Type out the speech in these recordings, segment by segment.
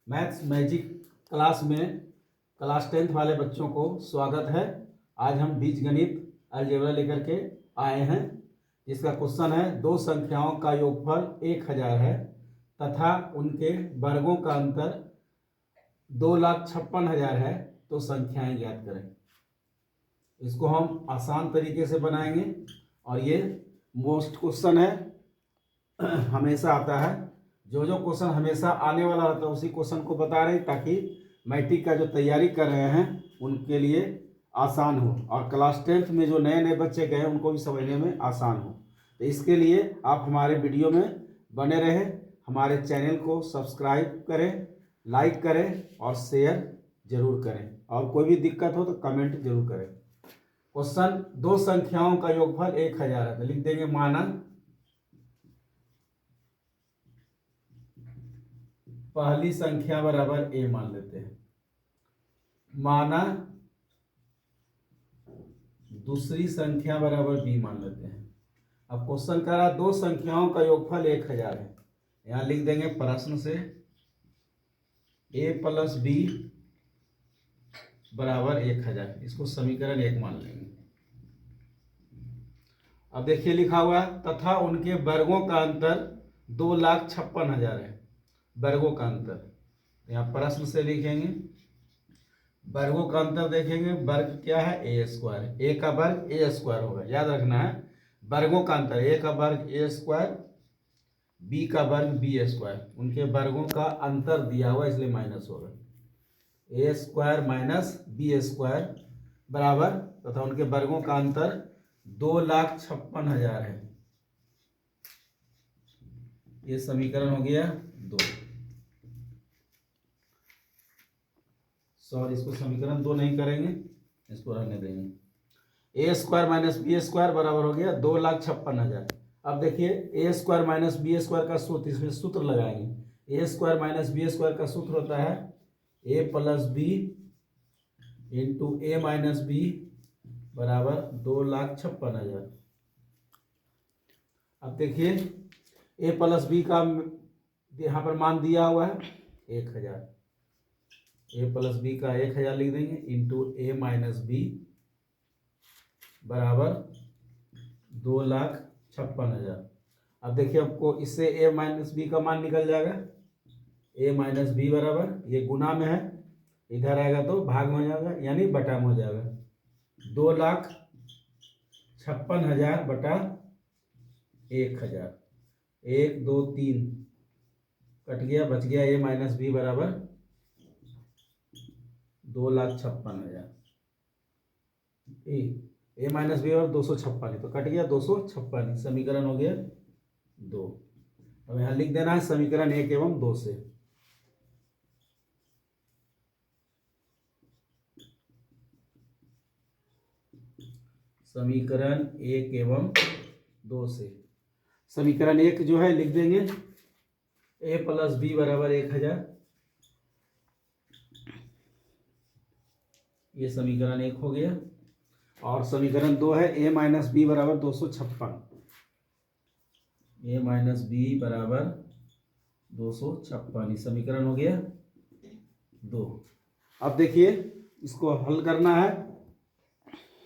Maths magic class में class 10th वाले बच्चों को स्वागत है। आज हम बीजगणित अलजेब्रा लेकर के आए हैं, जिसका क्वेश्चन है दो संख्याओं का योगफल 1000 है तथा उनके वर्गों का अंतर 2,56,000 है, तो संख्याएं ज्ञात करें। इसको हम आसान तरीके से बनाएंगे और ये मोस्ट क्वेश्चन है, हमेशा आता है। जो जो क्वेश्चन हमेशा आने वाला रहता है उसी क्वेश्चन को बता रहे हैं, ताकि मैट्रिक का जो तैयारी कर रहे हैं उनके लिए आसान हो, और क्लास 10th में जो नए नए बच्चे गए हैं उनको भी समझने में आसान हो। तो इसके लिए आप हमारे वीडियो में बने रहें, हमारे चैनल को सब्सक्राइब करें, लाइक करें और शेयर जरूर करें, और कोई भी दिक्कत हो तो कमेंट जरूर करें। क्वेश्चन दो संख्याओं का योगफल 1000 है, तो लिख देंगे माना पहली संख्या बराबर a मान लेते हैं, माना दूसरी संख्या बराबर b मान लेते हैं। अब क्वेश्चन कह रहा दो संख्याओं का योगफल 1000 है, यहां लिख देंगे प्रश्न से a प्लस b बराबर 1000, इसको समीकरण 1 मान लेंगे। अब देखिए लिखा हुआ है तथा उनके वर्गों का अंतर 2,56,000 है। वर्गों का अंतर यहाँ प्रश्न से लिखेंगे, वर्गों का अंतर देखेंगे। वर्ग क्या है? ए स्क्वायर, ए का वर्ग ए स्क्वायर होगा, याद रखना है। वर्गों का अंतर ए का वर्ग ए स्क्वायर, बी का वर्ग बी स्क्वायर, उनके वर्गों का अंतर दिया हुआ इसलिए माइनस होगा। ए स्क्वायर माइनस बी स्क्वायर बराबर, तथा उनके वर्गों का अंतर 2,56,000 है। ये समीकरण हो गया 2। सॉरी, इसको समीकरण 2 नहीं करेंगे, इसको रहने देंगे। ए स्क्वायर माइनस बी स्क्वायर बराबर हो गया 2,56,000। अब देखिए ए स्क्वायर माइनस बी स्क्वायर का सूत्र, इसमें सूत्र लगाएंगे। ए स्क्वायर माइनस बी स्क्वायर का सूत्र होता है ए प्लस बी इंटू ए माइनस बी बराबर 2,56,000। अब देखिए ए प्लस बी का यहाँ पर मान दिया हुआ है 1000, ए प्लस बी का 1000 लिख देंगे इंटू ए माइनस बी बराबर 2,56,000। अब देखिए आपको इससे ए माइनस बी का मान निकल जाएगा। ए माइनस बी बराबर, ये गुना में है, इधर आएगा तो भाग में हो जाएगा, यानी बटा में हो जाएगा। 2,56,000 बटा 1000, 1 2 3 कट गया, बच गया ए माइनस बी बराबर 2,56,000। ए माइनस बी और 256, तो कट गया 256, समीकरण हो गया 2। अब यहां लिख देना है समीकरण 1 एवं 2 से। समीकरण 1 एवं 2 से समीकरण 1 जो है लिख देंगे ए प्लस बी बराबर 1000, ये समीकरण 1 हो गया। और समीकरण 2 है ए माइनस बी बराबर 256, ए माइनस बी बराबर 256, समीकरण हो गया 2। अब देखिए इसको हल करना है।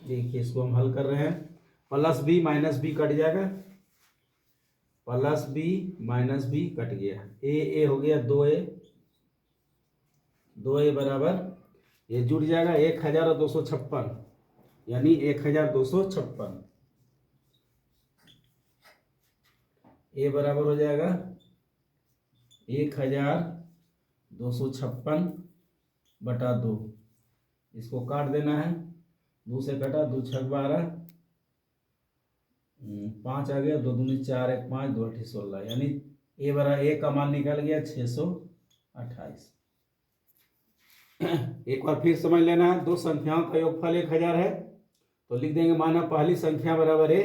देखिए इसको हम हल कर रहे हैं, plus B minus B cut जाएगा, plus B minus B cut गया, ए हो गया 2a, 2a बराबर ये जुड़ जाएगा 1000 और 256, यानी 1256। ए बराबर हो जाएगा 1256 बटा 2, इसको काट देना है, 2 से कटा, 2 6 12, 5 आ गया, 2 दूनी 4 1 5 2 8 16, यानी ए बराबर ए का मान निकल गया 628। एक बार फिर समझ लेना है, दो संख्याओं का योगफल 1000 है, तो लिख देंगे माना पहली संख्या बराबर a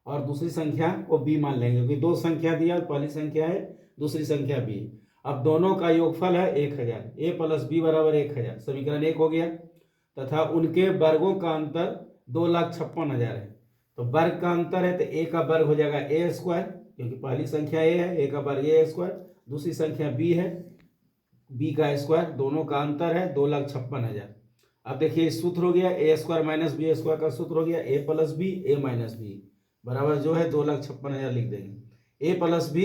और दूसरी संख्या को b मान लेंगे, क्योंकि दो संख्या दिया, पहली संख्या है, दूसरी संख्या b। अब दोनों का योगफल है 1000, a प्लस बी बराबर 1000, समीकरण 1 हो गया। तथा उनके वर्गों का अंतर 2,56,000 है, तो वर्ग का अंतर है तो a का वर्ग हो जाएगा a स्क्वायर, क्योंकि पहली संख्या a है, a का वर्ग a स्क्वायर, दूसरी संख्या b है, बी का स्क्वायर, दोनों का अंतर है 2,56,000। अब देखिए सूत्र हो गया ए स्क्वायर माइनस बी स्क्वायर का सूत्र हो गया ए प्लस बी ए माइनस बी बराबर जो है 2,56,000 लिख देंगे। ए प्लस बी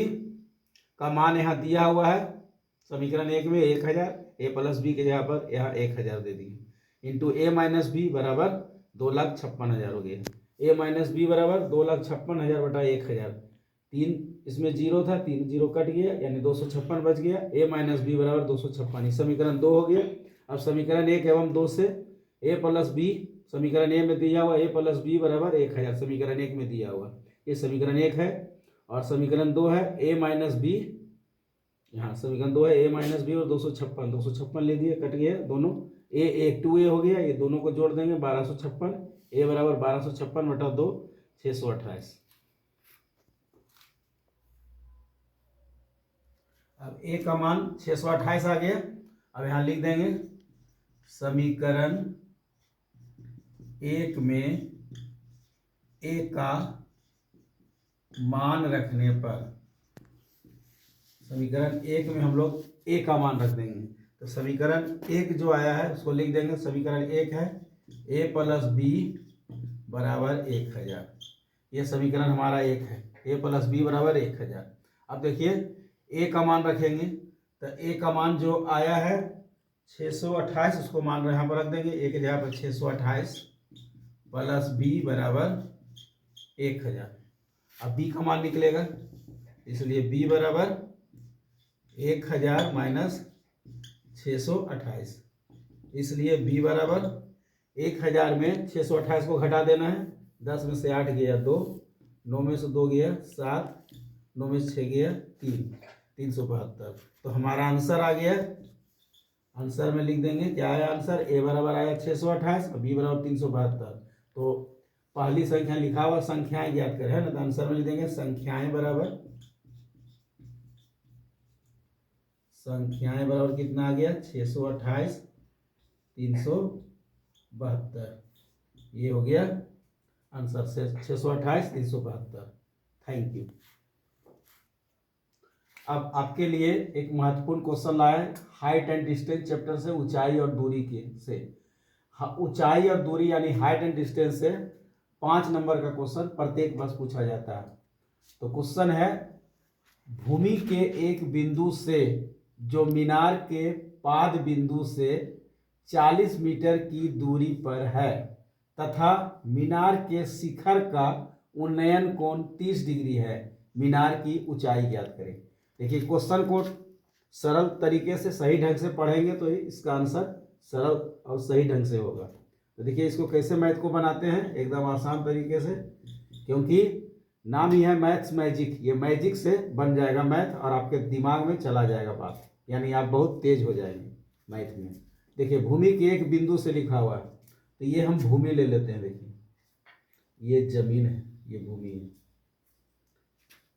का मान यहाँ दिया हुआ है समीकरण 1 में 1,000, ए प्लस बी के जगह पर यहाँ 1,000 दे दिए इंटू ए माइनस बी बराबर 2,56,000 हो गया। ए माइनस बी बराबर 2,56,000 बटा 1,000, 3 इसमें जीरो था, 3 जीरो कट गया यानी 256 बच गया। ए माइनस बी बराबर 256, समीकरण 2 हो गया। अब समीकरण 1 एवं 2 से ए प्लस बी समीकरण ए में दिया हुआ ए प्लस बी बराबर 1,000 समीकरण 1 में दिया हुआ, ये समीकरण 1 है। और समीकरण 2 है ए माइनस बी, यहाँ समीकरण 2 है ए माइनस बी और 256 ले दिए, कट गया दोनों, ए 2a हो गया, ये दोनों को जोड़ देंगे 1256, ए बराबर 1256 बटा 2 628। अब ए का मान 628 आ गया। अब यहाँ लिख देंगे समीकरण 1 में ए का मान रखने पर, समीकरण 1 में हम लोग ए का मान रख देंगे, तो समीकरण 1 जो आया है उसको लिख देंगे, समीकरण 1 है ए प्लस बी बराबर 1,000, ये समीकरण हमारा 1 है, ए प्लस बी बराबर 1,000। अब देखिए ए का मान रखेंगे, तो ए का मान जो आया है 628, उसको मान यहाँ पर रख देंगे, ए के जगह पर 628 प्लस बी बराबर 1,000। अब बी का मान निकलेगा, इसलिए बी बराबर 1,000 माइनस 628, इसलिए बी बराबर 1,000 में 628 को घटा देना है, 10 में से 8 गया 2, 9 में से 2 गया 7, 9 में से 6 गया 3, 372। तो हमारा आंसर आ गया, आंसर में लिख देंगे क्या आया आंसर, ए बराबर आया 628 और बी बराबर 372। तो पहली संख्या लिखा हुआ संख्याएं ज्ञात करें है ना, तो आंसर में लिख देंगे संख्याएं बराबर कितना आ गया 628 372, ये हो गया आंसर से 628 372। Thank you. अब आपके लिए एक महत्वपूर्ण क्वेश्चन लाया है हाइट एंड डिस्टेंस चैप्टर से, ऊंचाई और दूरी के से। ऊंचाई और दूरी यानी हाइट एंड डिस्टेंस से 5 नंबर का क्वेश्चन प्रत्येक वर्ष पूछा जाता है। तो क्वेश्चन है भूमि के एक बिंदु से जो मीनार के पाद बिंदु से 40 मीटर की दूरी पर है तथा मीनार के शिखर का उन्नयन कोण 30 डिग्री है, मीनार की ऊंचाई ज्ञात करें। देखिए क्वेश्चन को सरल तरीके से सही ढंग से पढ़ेंगे तो इसका आंसर सरल और सही ढंग से होगा। तो देखिए इसको कैसे मैथ को बनाते हैं, एकदम आसान तरीके से, क्योंकि नाम ही है मैथ्स मैजिक, ये मैजिक से बन जाएगा मैथ और आपके दिमाग में चला जाएगा बात, यानी आप बहुत तेज हो जाएंगे मैथ में। देखिए भूमि के एक बिंदु से लिखा हुआ है, तो ये हम भूमि ले लेते हैं। देखिए ये जमीन है, ये भूमि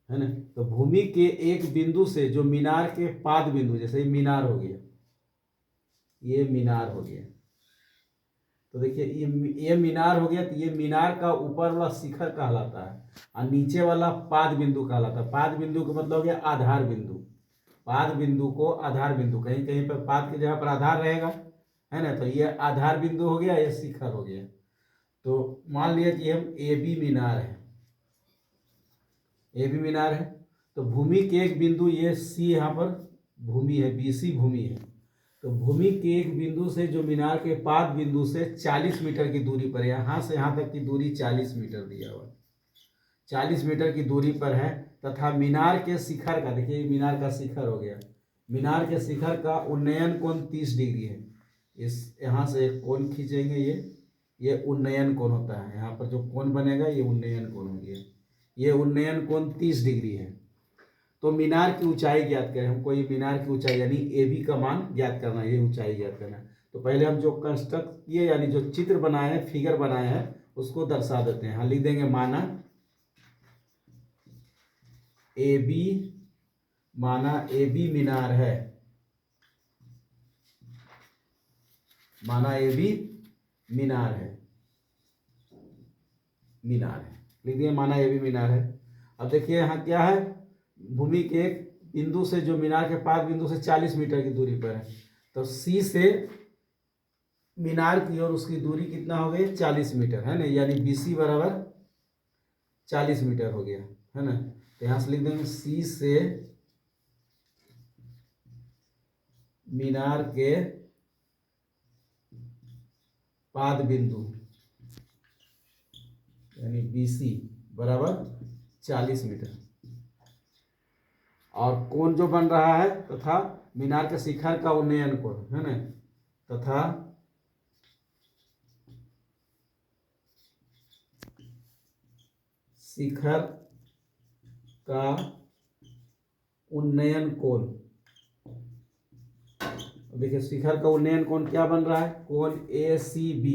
है ना। तो भूमि के एक बिंदु से जो मीनार के पाद बिंदु, जैसे मीनार हो गया, ये मीनार हो गया, तो देखिए ये मीनार हो गया, तो ये मीनार का ऊपर वाला शिखर कहलाता है और नीचे वाला पाद बिंदु कहलाता है। पाद बिंदु का मतलब हो गया आधार बिंदु, पाद बिंदु को आधार बिंदु, कहीं कहीं पर पाद की जगह पर आधार रहेगा है ना, तो ये आधार बिंदु हो गया, ये शिखर हो गया। तो मान लिया कि हम ए बी मीनार है, ए बी मीनार है, तो भूमि के एक बिंदु ये सी यहाँ पर भूमि है, बी सी भूमि है, तो भूमि के एक बिंदु से जो मीनार के पाद बिंदु से 40 मीटर की दूरी पर, यहाँ से यहाँ तक की दूरी 40 मीटर दिया हुआ, 40 मीटर की दूरी पर है तथा मीनार के शिखर का, देखिए मीनार का शिखर हो गया, मीनार के शिखर का उन्नयन कोण 30 डिग्री है। इस यहाँ से एक कोण खींचेंगे, ये उन्नयन कोण होता है, यहाँ पर जो कोण बनेगा ये उन्नयन कोण हो गया, ये उन्नयन कोण 30 डिग्री है। तो मीनार की ऊंचाई ज्ञात करें, हमको ये मीनार की ऊंचाई यानी ए बी का मान ज्ञात करना है, ये ऊंचाई ज्ञात करना है। तो पहले हम जो कंस्ट्रक्ट किए यानी जो चित्र बनाए हैं, फिगर बनाए हैं, उसको दर्शा देते हैं। हाँ लिख देंगे माना ए बी मीनार है, माना ए बी मीनार है, लिख दिए माना ए बी मीनार है। अब देखिए यहाँ क्या है, भूमि के एक बिंदु से, जो मीनार के पाद बिंदु से 40 मीटर की दूरी पर है, तो सी से मीनार की ओर उसकी दूरी कितना हो गई, 40 मीटर, है ना, यानी BC बराबर 40 मीटर हो गया, है ना। तो यहाँ से लिख देंगे सी से मीनार के पाद बिंदु यानी BC बराबर 40 मीटर, और कोण जो बन रहा है तथा मीनार के शिखर का उन्नयन कोण, है ना, तथा शिखर का उन्नयन कोण। देखिए शिखर का उन्नयन कोण क्या बन रहा है, कोण ACB,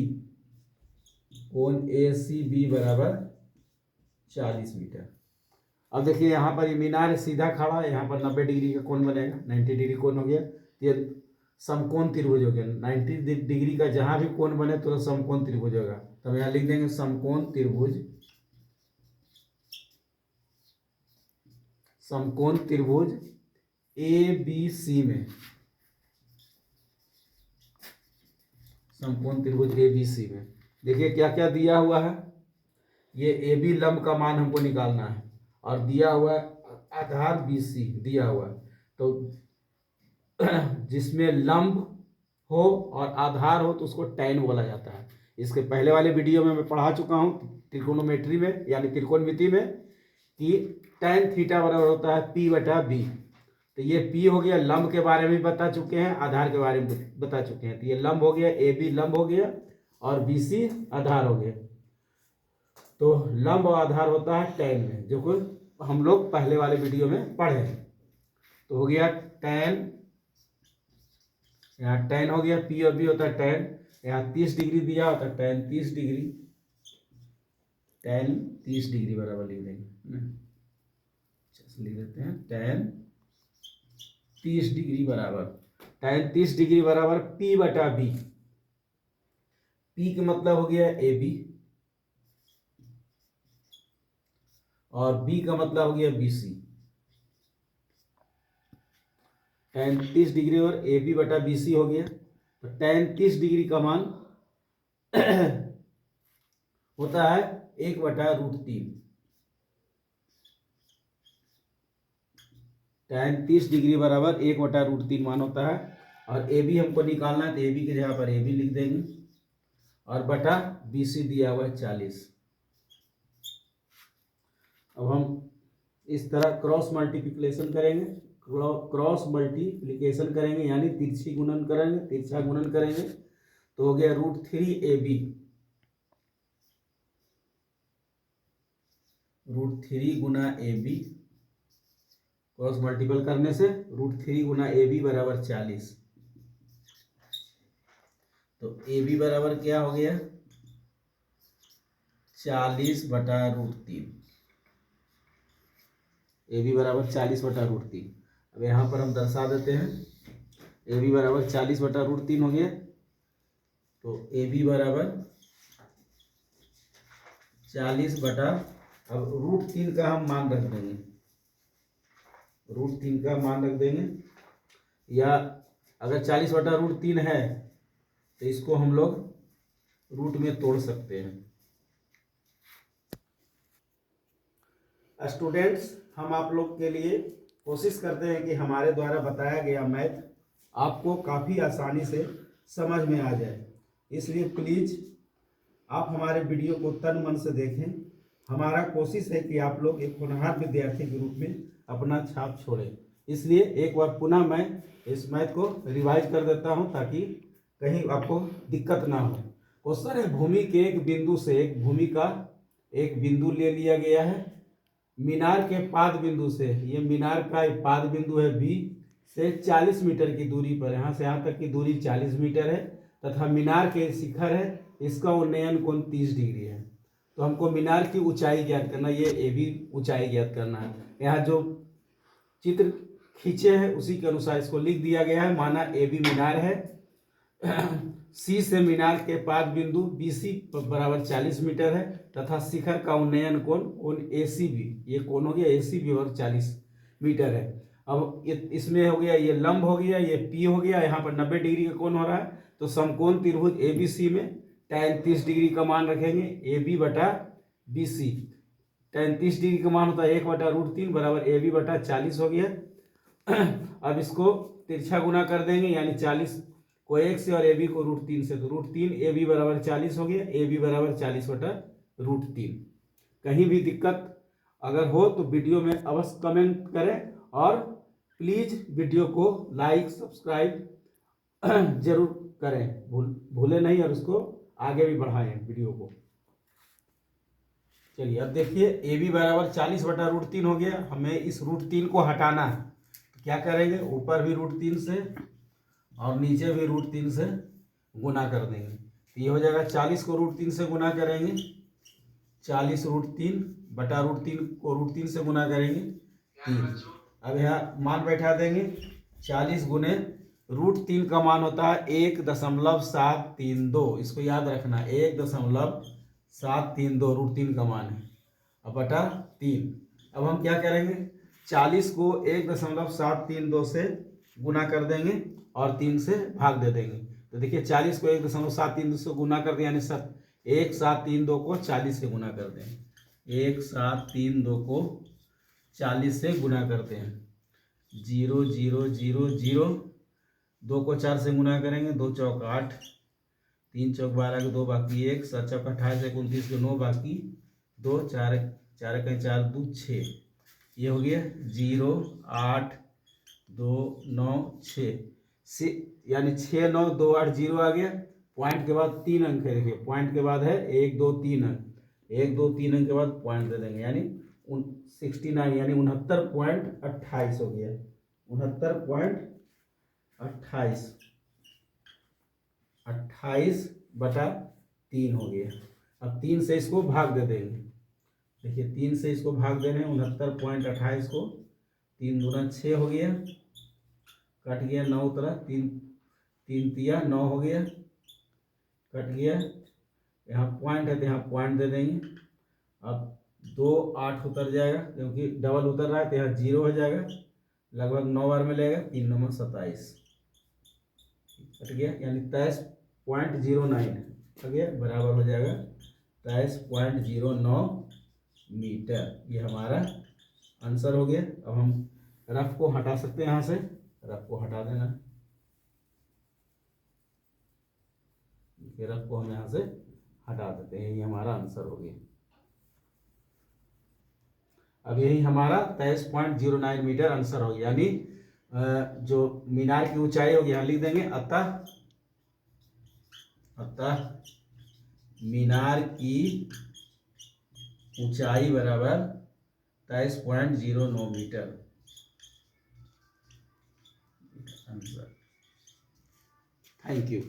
कोण ACB बराबर 40 मीटर। अब देखिए यहाँ पर ये मीनार सीधा खड़ा है, यहाँ पर 90 डिग्री का कोण बनेगा, 90 डिग्री कोण हो गया, ये समकोण त्रिभुज हो गया। 90 डिग्री का जहाँ भी कोण बने तो समकोण त्रिभुज होगा। तो हम यहाँ लिख देंगे समकोण त्रिभुज, समकोण त्रिभुज ABC में, समकोण त्रिभुज ABC में देखिए क्या क्या दिया हुआ है। ये AB लंब का मान हमको निकालना है, और दिया हुआ है आधार BC दिया हुआ है। तो जिसमें लंब हो और आधार हो तो उसको टैन बोला जाता है। इसके पहले वाले वीडियो में मैं पढ़ा चुका हूँ त्रिकोणोमेट्री में, यानी त्रिकोणमिति में, कि टैन थीटा बराबर होता है P/B। तो ये P हो गया, लंब के बारे में बता चुके हैं, आधार के बारे में बता चुके हैं। तो ये लंब हो गया, AB लंब हो गया और BC आधार हो गया। तो लंब और आधार होता है टैन में, जो कि हम लोग पहले वाले वीडियो में पढ़े हैं। तो हो गया टैन, यहाँ टैन हो गया, P और B होता है टैन। यहाँ 30 डिग्री दिया होता है टैन 30 डिग्री, टैन 30 डिग्री बराबर लिख देंगे, लिख देते हैं टैन 30 डिग्री बराबर, टैन 30 डिग्री बराबर P/B। P का मतलब हो गया AB और B का मतलब हो गया BC। टैन 30 डिग्री और AB/BC हो गया। तो टैन 30 डिग्री का मान होता है 1/√3। टैन 30 डिग्री बराबर 1/√3 मान होता है। और AB हमको निकालना है, तो AB की जगह पर AB लिख देंगे, और बटा BC दिया हुआ है 40। अब हम इस तरह क्रॉस मल्टीप्लिकेशन करेंगे, क्रॉस मल्टीप्लिकेशन करेंगे यानी तिरछी गुणन करेंगे, तिरछा गुणन करेंगे। तो हो गया √3AB, √3 गुना AB, क्रॉस मल्टीपल करने से √3 गुना AB बराबर 40। तो AB बराबर क्या हो गया, 40/√3। AB बराबर 40/√3। अब यहाँ पर हम दर्शा देते हैं, AB बराबर 40/√3 हो गया। तो AB बराबर 40 बटा, अब √3 का हम मान रख देंगे, √3 का मान रख देंगे, या अगर 40/√3 है तो इसको हम लोग रूट में तोड़ सकते हैं। स्टूडेंट्स, हम आप लोग के लिए कोशिश करते हैं कि हमारे द्वारा बताया गया मैथ आपको काफ़ी आसानी से समझ में आ जाए। इसलिए प्लीज़ आप हमारे वीडियो को तन मन से देखें। हमारा कोशिश है कि आप लोग एक होनहार विद्यार्थी के रूप में अपना छाप छोड़ें। इसलिए एक बार पुनः मैं इस मैथ को रिवाइज कर देता हूं ताकि कहीं आपको दिक्कत ना हो। क्वेश्चन है, भूमि के एक बिंदु से, एक भूमि का एक बिंदु ले लिया गया है, मीनार के पाद बिंदु से, ये मीनार का एक पाद बिंदु है B से 40 मीटर की दूरी पर, यहाँ से यहाँ तक की दूरी 40 मीटर है, तथा मीनार के शिखर है, इसका उन्नयन कोण 30 डिग्री है। तो हमको मीनार की ऊंचाई ज्ञात करना, ये AB ऊंचाई ज्ञात करना है। यहाँ जो चित्र खींचे हैं उसी के अनुसार इसको लिख दिया गया है। माना AB मीनार है, C से मीनार के पाद बिंदु BC बराबर 40 मीटर है, तथा शिखर का उन्नयन कोण ACB, ये कोण हो गया ACB और 40 मीटर है। अब इसमें हो गया, ये लंब हो गया, ये पी हो गया, यहाँ पर 90 डिग्री का कोण हो रहा है। तो समकोण त्रिभुज ABC में tan 30 डिग्री का मान रखेंगे, AB बटा BC। tan 30 डिग्री का मान होता है 1/√3 बराबर AB बटा 40 हो गया। अब इसको तिरछा गुना कर देंगे, यानी 40 को 1 से और AB को √3 से, तो √3 AB बराबर 40 हो गया, AB बराबर 40/√3। कहीं भी दिक्कत अगर हो तो वीडियो में अवश्य कमेंट करें और प्लीज़ वीडियो को लाइक सब्सक्राइब जरूर करें, भूले नहीं, और उसको आगे भी बढ़ाएं वीडियो को। चलिए अब देखिए, AB बराबर 40/√3 हो गया। हमें इस √3 को हटाना है, तो क्या करेंगे, ऊपर भी √3 से और नीचे भी √3 से गुना कर देंगे। तो ये हो जाएगा 40 को √3 से गुना करेंगे, 40 √3 बटा √3 को √3 से गुना करेंगे 3। अब यहाँ मान बैठा देंगे, 40 गुने √3 का मान होता है 1.732। इसको याद रखना, 1.732 √3 का मान है, अब बटा 3। अब हम क्या करेंगे, 40 को 1.732 से गुना कर देंगे और 3 से भाग दे देंगे। तो देखिए 40 को 1.732 से गुना कर दें, यानी 1732 को 40 से गुना कर दें, 1732 को 40 से गुना करते हैं, 0 0 0 0, 2 को 4 से गुना करेंगे, 2 चौक 8, 3 चौक 12 के 2 बाकी 1, 7 चौक 28 29 के 9 बाकी 2, 4 4 का 4 2 6, ये हो गया 0 8 2 9 6, यानी 6 9 2 8 0 आ गया। पॉइंट के बाद 3 अंक है, देखिए पॉइंट के बाद है 1 2 3 अंक, 1 2 3 अंक के बाद पॉइंट दे देंगे, यानी 69, यानी 69.28 हो गया, 69.28, 28/3 हो गया। अब 3 से इसको भाग दे देंगे, देखिए 3 से इसको भाग दे रहे हैं, 69.28 को 3 दूना 6 हो गया, कट गया 9 उतरा, 3 3 तिया 9 हो गया, कट गया। यहाँ पॉइंट है तो यहाँ पॉइंट दे देंगे। अब 2 8 उतर जाएगा, क्योंकि डबल उतर रहा है तो यहाँ 0 हो जाएगा, लगभग 9 बार में लेगा, 3 9 27 कट गया, यानी 23.09 कट गया, बराबर हो जाएगा 23.09 मीटर। ये हमारा आंसर हो गया। अब हम रफ को हटा सकते हैं, यहाँ से रफ को हटा देना, रफ को हम यहाँ से हटा देते हैं, ये हमारा आंसर हो गया। अब यही हमारा 23.09 मीटर आंसर हो गया, यानी जो मीनार की ऊंचाई होगी यहाँ लिख देंगे, अतः मीनार की ऊंचाई बराबर 23.09 मीटर आंसर। Thank you.